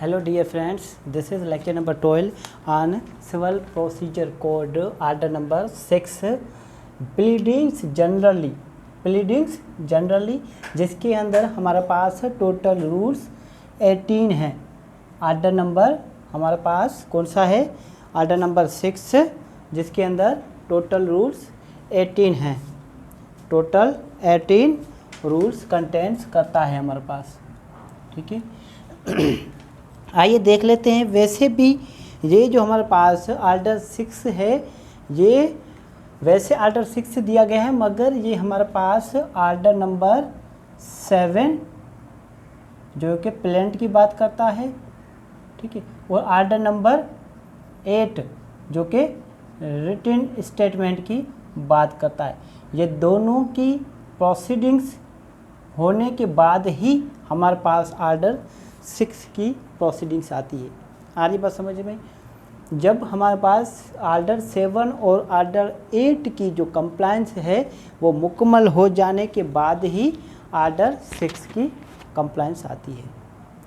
Hello dear friends, this is lecture number 12 on civil procedure code order number 6 pleadings generally जिसके अंदर हमारे पास total rules 18 हैं। Order number हमारे पास कौन सा है? ऑर्डर नंबर 6 जिसके अंदर टोटल रूल्स 18 हैं। टोटल 18 रूल्स कंटेंट्स करता है हमारे पास। ठीक है, आइए देख लेते हैं। वैसे भी ये जो हमारे पास ऑर्डर 6 है, ये वैसे ऑर्डर 6 दिया गया है, मगर ये हमारे पास ऑर्डर नंबर 7 जो कि प्लेंट की बात करता है। ठीक है, और ऑर्डर नंबर 8 जो कि रिटन स्टेटमेंट की बात करता है। ये दोनों की प्रोसीडिंग्स होने के बाद ही हमारे पास ऑर्डर 6 की प्रोसीडिंग्स आती है। आ रही बात समझ में? जब हमारे पास ऑर्डर 7 और ऑर्डर 8 की जो कंप्लायंस है वो मुकम्मल हो जाने के बाद ही ऑर्डर 6 की कंप्लायंस आती है।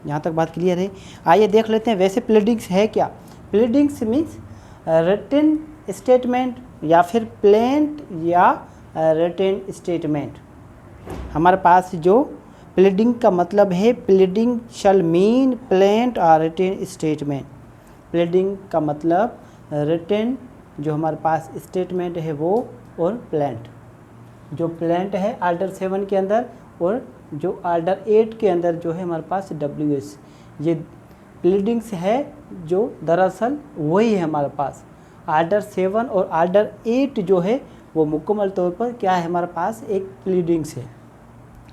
यहाँ तक बात क्लियर है? आइए देख लेते हैं वैसे प्लीडिंग्स है क्या। प्लीडिंग्स मीन्स रिटन स्टेटमेंट या फिर प्लेंट या रिटन स्टेटमेंट। हमारे पास जो प्लीडिंग का मतलब है, प्लीडिंग शैल मीन प्लेंट और रिटन स्टेटमेंट। प्लीडिंग का मतलब रिटन जो हमारे पास स्टेटमेंट है वो, और प्लेंट जो प्लेंट है ऑर्डर 7 के अंदर, और जो ऑर्डर 8 के अंदर जो है हमारे पास WS। ये प्लीडिंग्स है जो दरअसल वही है हमारे पास। ऑर्डर 7 और ऑर्डर 8 जो है वो मुकम्मल तौर पर क्या है, हमारे पास एक प्लीडिंग्स है।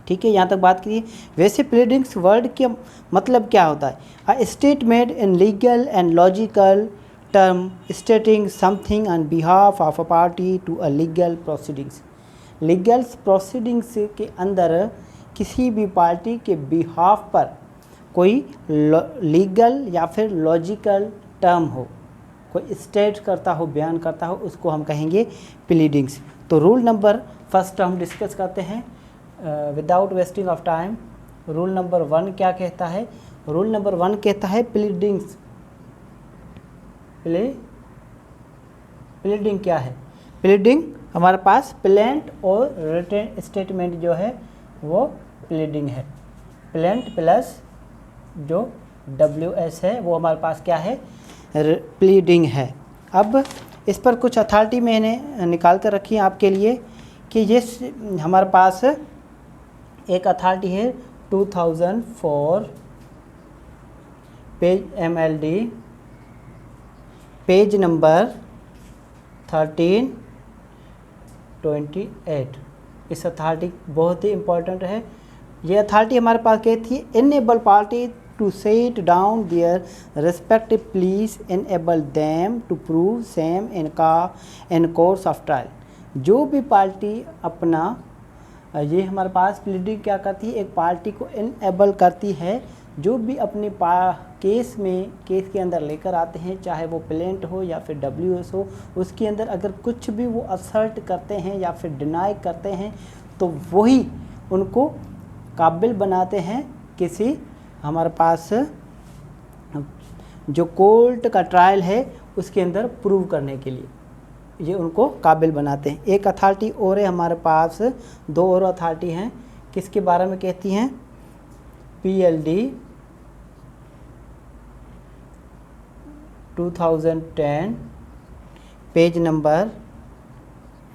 ठीक है, यहाँ तक बात करिए। वैसे प्लीडिंग्स वर्ड के मतलब क्या होता है? A statement in legal and logical term stating something on behalf of a party to a legal proceedings. Legal proceedings के अंदर किसी भी पार्टी के बिहाफ पर कोई लीगल या फिर लॉजिकल टर्म हो, कोई स्टेट करता हो, बयान करता हो, उसको हम कहेंगे प्लीडिंग्स। तो रूल नंबर फर्स्ट हम डिस्कस करते हैं without wasting of time. Rule number 1 क्या कहता है? रूल नंबर 1 कहता है प्लीडिंग्स। प्लीडिंग क्या है? प्लीडिंग हमारे पास प्लेंट और रिटन स्टेटमेंट जो है वो प्लीडिंग है। प्लेंट प्लस जो WS है वो हमारे पास क्या है? प्लीडिंग है। अब इस पर कुछ अथॉरिटी मैंने निकाल कर रखी है आपके लिए कि ये हमारे पास एक अथॉरिटी है 2004 पेज MLD पेज नंबर 1328। इस अथॉरिटी बहुत ही इम्पोर्टेंट है। ये अथॉरिटी हमारे पास कहती है enable party to set down their respective pleas, enable them to prove same in course of trial. जो भी पार्टी अपना, ये हमारे पास प्लीडिंग क्या करती है, एक पार्टी को इनेबल करती है, जो भी अपने केस के अंदर लेकर आते हैं, चाहे वो प्लेंट हो या फिर WS हो, उसके अंदर अगर कुछ भी वो असर्ट करते हैं या फिर डिनाई करते हैं तो वही उनको काबिल बनाते हैं किसी हमारे पास जो कोर्ट का ट्रायल है उसके अंदर प्रूव करने के लिए, ये उनको काबिल बनाते हैं। एक अथॉरिटी और है हमारे पास, 2 और अथॉरिटी हैं। किसके बारे में कहती हैं? PLD 2010 पेज नंबर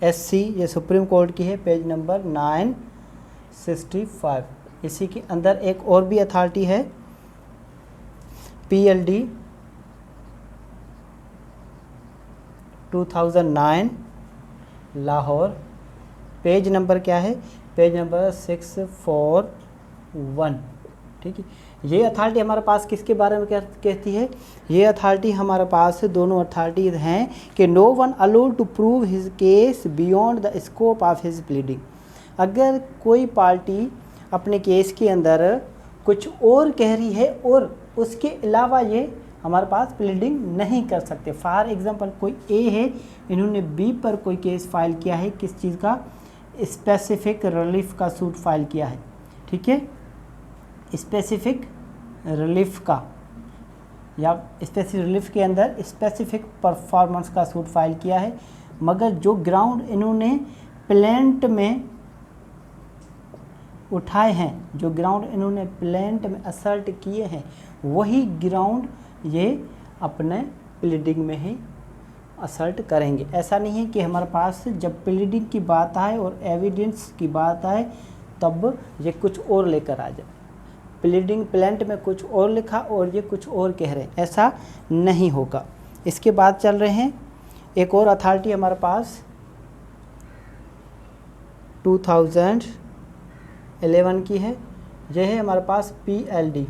SC, ये सुप्रीम कोर्ट की है, पेज नंबर 965। इसी के अंदर एक और भी अथॉरिटी है PLD 2009 लाहौर, पेज नंबर क्या है? Page number 641। ठीक है, ये अथॉरिटी हमारे पास किसके बारे में कहती है? ये अथॉरिटी हमारे पास दोनों अथॉरिटीज हैं कि no one allowed to prove his case beyond the scope of his pleading. अगर कोई पार्टी अपने केस के अंदर कुछ और कह रही है और उसके अलावा ये हमारे पास प्लीडिंग नहीं कर सकते। फॉर एग्जांपल कोई A है, इन्होंने B पर कोई केस फाइल किया है, किस चीज़ का? स्पेसिफिक रिलीफ का सूट फाइल किया है। ठीक है, स्पेसिफिक रिलीफ का या स्पेसिफिक रिलीफ के अंदर स्पेसिफिक परफॉर्मेंस का सूट फाइल किया है, मगर जो ग्राउंड इन्होंने प्लेंट में उठाए हैं, जो ग्राउंड इन्होंने प्लेंट में असर्ट किए हैं, वही ग्राउंड ये अपने प्लीडिंग में ही असर्ट करेंगे। ऐसा नहीं है कि हमारे पास जब प्लीडिंग की बात आए और एविडेंस की बात आए तब ये कुछ और लेकर आ जाए, प्लीडिंग प्लेंट में कुछ और लिखा और ये कुछ और कह रहे हैं, ऐसा नहीं होगा। इसके बाद चल रहे हैं, एक और अथॉरिटी हमारे पास 2011 की है, यह है हमारे पास PLD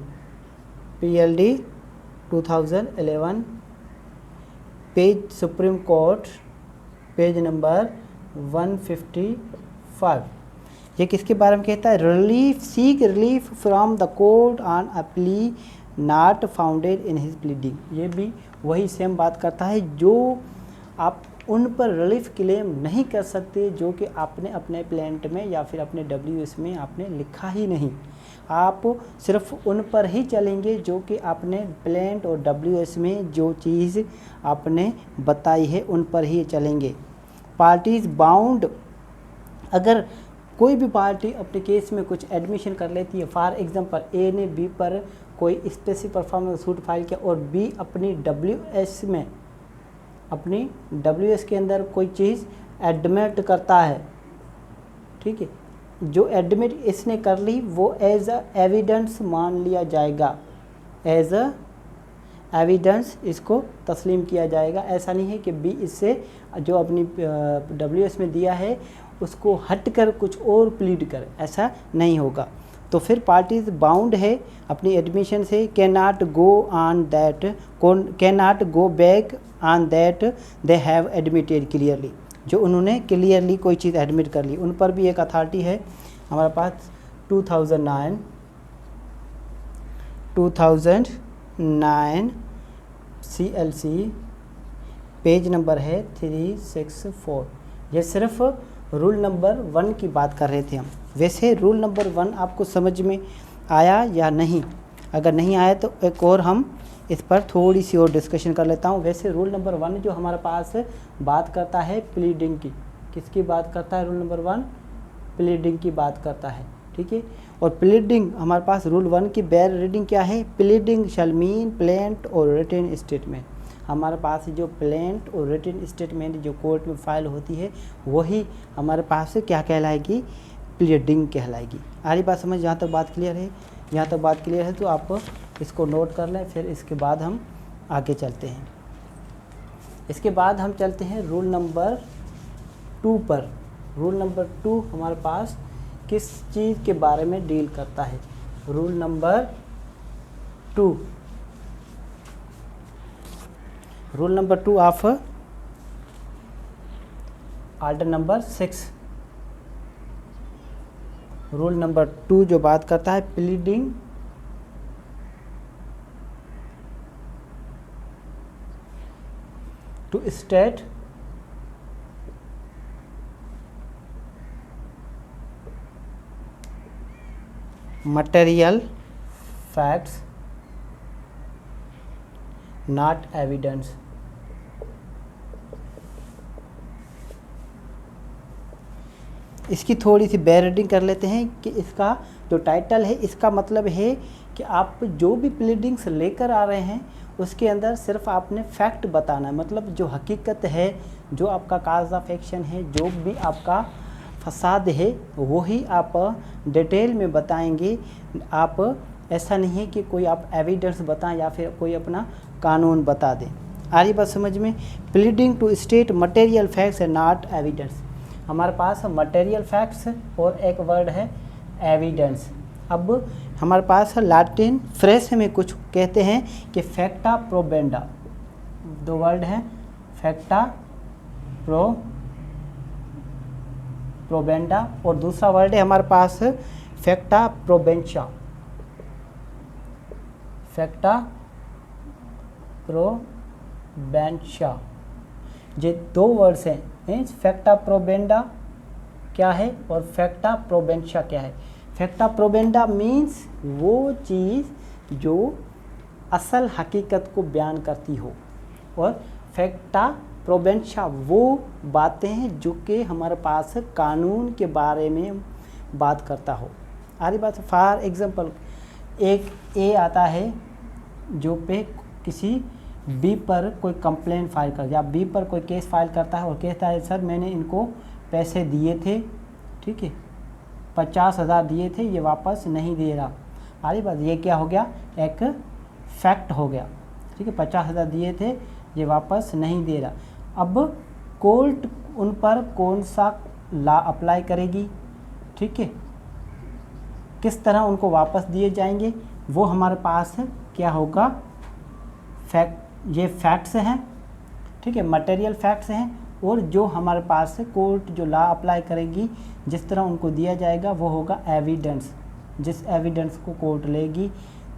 2011 page supreme court page number 155। ये किसके बारे में कहता है? Relief seek relief from the court on a plea not founded in his pleading. ये भी वही सेम बात करता है, जो आप उन पर रिलीफ क्लेम नहीं कर सकते जो कि आपने अपने प्लेंट में या फिर अपने WS में आपने लिखा ही नहीं। आप सिर्फ उन पर ही चलेंगे जो कि आपने प्लेंट और WS में जो चीज़ आपने बताई है उन पर ही चलेंगे। पार्टीज़ बाउंड, अगर कोई भी पार्टी अपने केस में कुछ एडमिशन कर लेती है, फॉर एग्जांपल A ने B पर कोई स्पेसिफिक परफॉर्मेंस सूट फाइल किया और B अपनी WS में, अपनी WS के अंदर कोई चीज़ एडमिट करता है, ठीक है, जो एडमिट इसने कर ली वो एज अ एविडेंस मान लिया जाएगा, एज अ एविडेंस इसको तस्लीम किया जाएगा। ऐसा नहीं है कि B इससे जो अपनी WS में दिया है उसको हटकर कुछ और प्लीड करे, ऐसा नहीं होगा। तो फिर पार्टीज बाउंड है अपनी एडमिशन से, can not go on that, can not go back on that they have admitted clearly, जो उन्होंने क्लियरली कोई चीज़ एडमिट कर ली। उन पर भी एक अथॉरिटी है हमारे पास 2009 CLC पेज नंबर है 364। ये सिर्फ रूल नंबर 1 की बात कर रहे थे हम। वैसे रूल नंबर 1 आपको समझ में आया या नहीं? अगर नहीं आया तो एक और हम इस पर थोड़ी सी और डिस्कशन कर लेता हूँ। वैसे रूल नंबर 1 जो हमारे पास बात करता है प्लीडिंग की, किसकी बात करता है? रूल नंबर 1 प्लीडिंग की बात करता है, ठीक है। और प्लीडिंग हमारे पास रूल 1 की बेयर रीडिंग क्या है? प्लीडिंग शैल मीन प्लेंट और रिटन स्टेटमेंट। हमारे पास जो प्लेंट और रिटन स्टेटमेंट जो कोर्ट में फाइल होती है वही हमारे पास क्या कहलाएगी? प्लीडिंग कहलाएगी। आरी बात समझ? यहाँ तक बात क्लियर है? यहाँ तक बात क्लियर है तो आप इसको नोट कर लें, फिर इसके बाद हम आगे चलते हैं। इसके बाद हम चलते हैं रूल नंबर 2 पर। रूल नंबर 2 हमारे पास किस चीज़ के बारे में डील करता है? Rule number 2, rule number 2 of order number 6। Rule number 2 जो बात करता है pleading to state material facts not evidence। इसकी थोड़ी सी बैरिडिंग कर लेते हैं कि इसका जो टाइटल है इसका मतलब है कि आप जो भी प्लीडिंग्स लेकर आ रहे हैं उसके अंदर सिर्फ आपने फैक्ट बताना है, मतलब जो हकीकत है, जो आपका काज ऑफ एक्शन है, जो भी आपका फसाद है वही आप डिटेल में बताएंगे। आप ऐसा नहीं है कि कोई आप एविडेंस बताएं या फिर कोई अपना कानून बता दें। आ रही बात समझ में? Pleading to state material facts and not evidence. हमारे पास मटेरियल फैक्ट्स और एक वर्ड है एविडेंस। अब हमारे पास लैटिन फ्रेंच में कुछ कहते हैं कि फैक्टा प्रोबेंडा, 2 वर्ड हैं, फैक्टा प्रोबेंडा और दूसरा वर्ड है हमारे पास फैक्टा प्रोबेंशा। फैक्टा प्रोबेंशा, ये 2 वर्ड्स हैं। फैक्टा प्रोबेंडा क्या है और फैक्टा प्रोबेंशा क्या है? फैक्टा प्रोबेंडा मीन्स वो चीज़ जो असल हकीकत को बयान करती हो, और फैक्टा प्रोबेंशा वो बातें हैं जो कि हमारे पास कानून के बारे में बात करता हो। आ रही बात। फॉर एग्जांपल, एक ए आता है जो पे किसी बी पर कोई कंप्लेंट फाइल कर, या बी पर कोई केस फाइल करता है और कहता है सर मैंने इनको पैसे दिए थे, ठीक है, 50,000 दिए थे, ये वापस नहीं दे रहा। आ रही बात। ये क्या हो गया, एक फैक्ट हो गया, ठीक है, 50,000 दिए थे, ये वापस नहीं दे रहा। अब कोर्ट उन पर कौन सा लॉ अप्लाई करेगी, ठीक है, किस तरह उनको वापस दिए जाएंगे, वो हमारे पास क्या होगा, ये फैक्ट्स हैं, ठीक है, मटेरियल फैक्ट्स हैं। और जो हमारे पास कोर्ट जो लॉ अप्लाई करेगी, जिस तरह उनको दिया जाएगा, वो होगा एविडेंस। जिस एविडेंस को कोर्ट लेगी,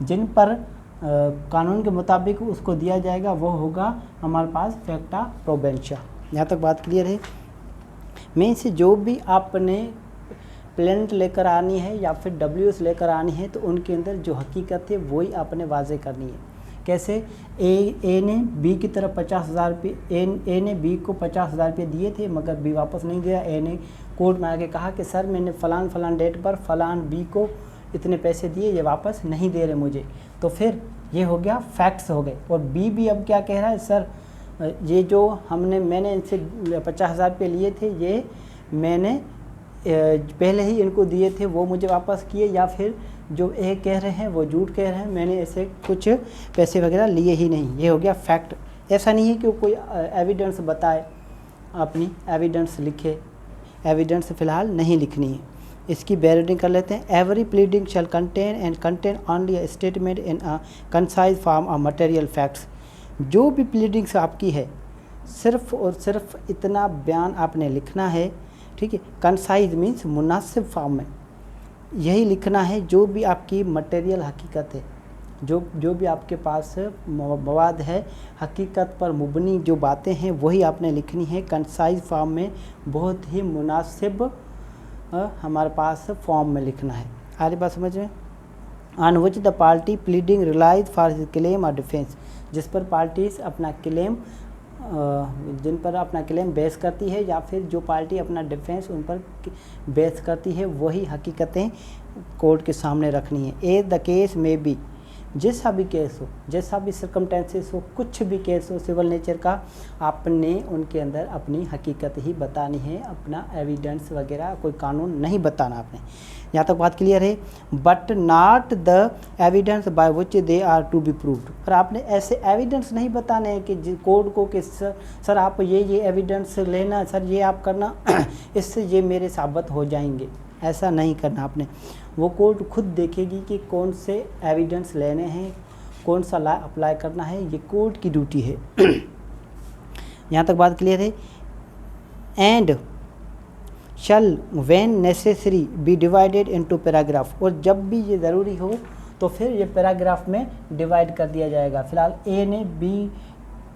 जिन पर कानून के मुताबिक उसको दिया जाएगा, वो होगा हमारे पास फैक्टा प्रोबेंशा। यहाँ तक बात क्लियर है। मीन्स जो भी आपने प्लेंट लेकर आनी है या फिर डब्ल्यूएस लेकर आनी है, तो उनके अंदर जो हकीकत है वही आपने वाजे करनी है। कैसे, ए ने बी की तरफ 50,000 रुपये, ए ने बी को 50,000 रुपये दिए थे, मगर बी वापस नहीं दिया। ए ने कोर्ट में आके कहा कि सर मैंने फलान डेट पर फलान बी को इतने पैसे दिए, ये वापस नहीं दे रहे मुझे। तो फिर ये हो गया, फैक्ट्स हो गए। और बी भी अब क्या कह रहा है, सर ये जो मैंने इनसे 50,000 रुपये लिए थे, ये मैंने पहले ही इनको दिए थे, वो मुझे वापस किए, या फिर जो ए कह रहे हैं वो झूठ कह रहे हैं, मैंने ऐसे कुछ पैसे वगैरह लिए ही नहीं। ये हो गया फैक्ट। ऐसा नहीं है कि कोई एविडेंस बताए, अपनी एविडेंस लिखे, एविडेंस फ़िलहाल नहीं लिखनी है। इसकी बैरिडिंग कर लेते हैं। Every pleading shall contain only a statement in a concise form of material facts. जो भी प्लीडिंग्स आपकी है, सिर्फ़ और सिर्फ इतना बयान आपने लिखना है, ठीक है। कंसाइज मीन्स मुनासिब फॉर्म में यही लिखना है। जो भी आपकी मटेरियल हकीकत है, जो भी आपके पास मवाद है, हकीकत पर मुबनी जो बातें हैं, वही आपने लिखनी है कंसाइज फॉर्म में, बहुत ही मुनासिब हमारे पास फॉर्म में लिखना है। आ रही बात समझ में। On which the party pleading relies for his claim और डिफेंस। जिस पर पार्टीज अपना क्लेम, जिन पर अपना क्लेम बेस करती है, या फिर जो पार्टी अपना डिफेंस उन पर बेस करती है, वही हकीकतें कोर्ट के सामने रखनी है। ए द केस में बी, जैसा भी केस हो, जैसा भी सर्कमटेंसेस हो, कुछ भी केस हो सिविल नेचर का, आपने उनके अंदर अपनी हकीकत ही बतानी है, अपना एविडेंस वगैरह कोई कानून नहीं बताना आपने। यहाँ तक बात क्लियर है। But not the evidence by which they are to be proved. पर आपने ऐसे एविडेंस नहीं बताने हैं कि कोर्ट को कि सर आप ये एविडेंस लेना, सर ये आप करना, इससे ये मेरे साबित हो जाएंगे। ऐसा नहीं करना आपने। वो कोर्ट खुद देखेगी कि कौन से एविडेंस लेने हैं, कौन सा लॉ अप्लाई करना है, ये कोर्ट की ड्यूटी है। यहाँ तक बात क्लियर है। And shall when necessary be divided into paragraph. और जब भी ये ज़रूरी हो तो फिर ये पैराग्राफ में डिवाइड कर दिया जाएगा। फ़िलहाल ए ने बी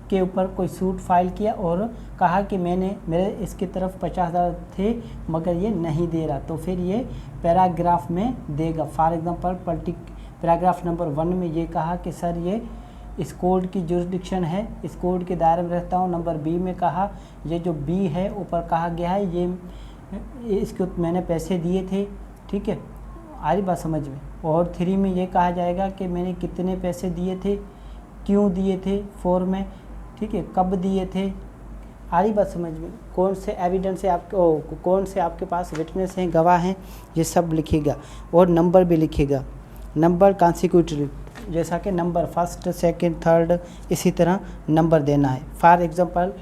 के ऊपर कोई सूट फाइल किया और कहा कि मेरे इसकी तरफ 50,000 थे, मगर ये नहीं दे रहा, तो फिर ये पैराग्राफ में देगा। फॉर एग्जांपल पैराग्राफ नंबर 1 में ये कहा कि सर ये इस कोर्ट की जुरिडिक्शन है, इस कोर्ट के दायरे में रहता हूँ। नंबर बी में कहा ये जो बी है ऊपर कहा गया है, ये इसको मैंने पैसे दिए थे, ठीक है, आ रही बात समझ में। और 3 में ये कहा जाएगा कि मैंने कितने पैसे दिए थे, क्यों दिए थे, 4 में, ठीक है, कब दिए थे, आ रही बात समझ में। कौन से एविडेंस है आपके, कौन से आपके पास विटनेस हैं, गवाह हैं, ये सब लिखेगा। और नंबर भी लिखेगा, नंबर कॉन्सिक्यूटिव, जैसा कि नंबर 1, 2, 3, इसी तरह नंबर देना है। फॉर एग्जांपल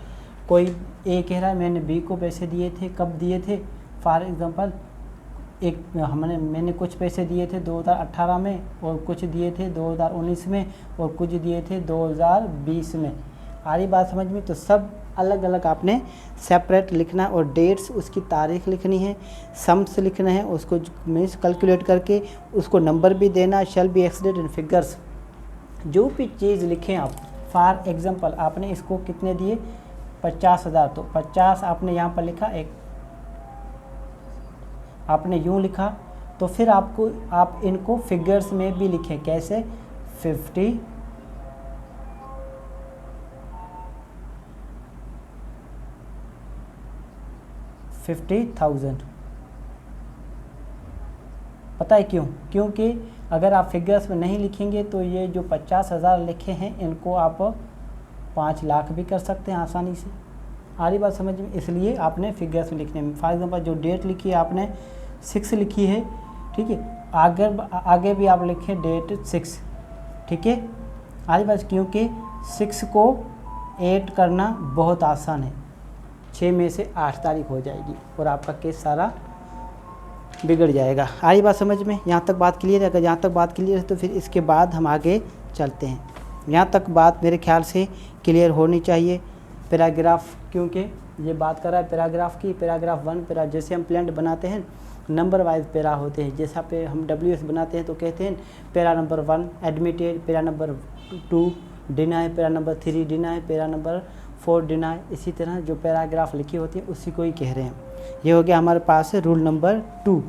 कोई ए कह रहा है मैंने बी को पैसे दिए थे, कब दिए थे, फॉर एग्जांपल मैंने कुछ पैसे दिए थे 2018 में, और कुछ दिए थे 2019 में, और कुछ दिए थे 2020 में। आ रही बात समझ में। तो सब अलग अलग आपने सेपरेट लिखना, और डेट्स उसकी तारीख लिखनी है, सम्स लिखना है, उसको मीन्स कैलकुलेट करके उसको नंबर भी देना। Shall be exceeded in figures. जो भी चीज़ लिखें आप, फॉर एग्जांपल आपने इसको कितने दिए 50,000, तो 50 आपने यहाँ पर लिखा, एक आपने यूँ लिखा, तो फिर आप इनको फिगर्स में भी लिखें। कैसे, 50 50,000। पता है क्यों? क्योंकि अगर आप फिगर्स में नहीं लिखेंगे तो ये जो 50,000 लिखे हैं इनको आप 5 लाख भी कर सकते हैं आसानी से। आ रही बात समझ में? इसलिए आपने फिगर्स में लिखने में, फॉर एग्जांपल जो डेट लिखी है आपने 6 लिखी है, ठीक है, आगे भी आप लिखें डेट 6, ठीक है। आ रही बात? क्योंकि 6 को 8 करना बहुत आसान है, 6 में से 8 तारीख हो जाएगी और आपका केस सारा बिगड़ जाएगा। आई बात समझ में? यहाँ तक बात क्लियर है? अगर यहाँ तक बात क्लियर है तो फिर इसके बाद हम आगे चलते हैं। यहाँ तक बात मेरे ख्याल से क्लियर होनी चाहिए। पैराग्राफ, क्योंकि ये बात कर रहा है पैराग्राफ की, पैराग्राफ 1 जैसे हम प्लान बनाते हैं नंबर वाइज पैरा होते हैं। जैसा पे हम WS बनाते हैं तो कहते हैं para number 1 admitted, para number 2 deny, para number 3 deny, para number 4 deny. इसी तरह जो पैराग्राफ लिखी होती है उसी को ही कह रहे हैं। ये हो गया हमारे पास रूल नंबर 2।